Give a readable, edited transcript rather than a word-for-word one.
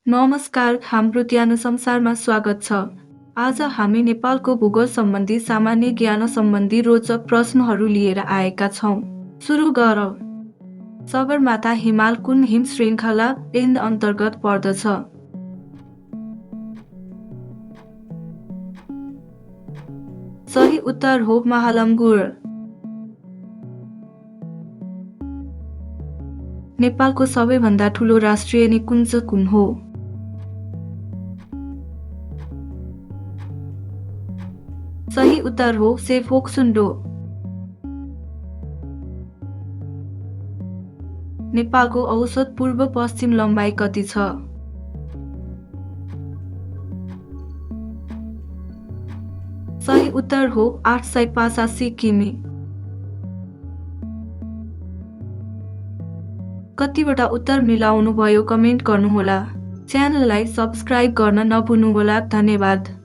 नमस्कार, हाम्रो ज्ञान संसारमा स्वागत छ। आज हामी नेपालको भूगोल सम्बन्धी सामान्य ज्ञान सम्बन्धी रोचक प्रश्नहरू लिएर आएका छौँ। सुरु गरौँ। सगरमाथा हिमाल कुन हिम श्रृङ्खला रेन्ज अन्तर्गत पर्दछ? सही उत्तर हो महालङ्गुर। नेपालको सबैभन्दा ठुलो राष्ट्रिय निकुञ्ज कुन हो? सही उत्तर हो सेफोक्सुन्डो। नेपालको औसत पूर्व पश्चिम लम्बाइ कति छ? सही उत्तर हो 885 किमी। कतिवटा उत्तर मिलाउनु भयो कमेन्ट गर्नुहोला। च्यानललाई सब्स्क्राइब गर्न नभुल्नुहोला। धन्यवाद।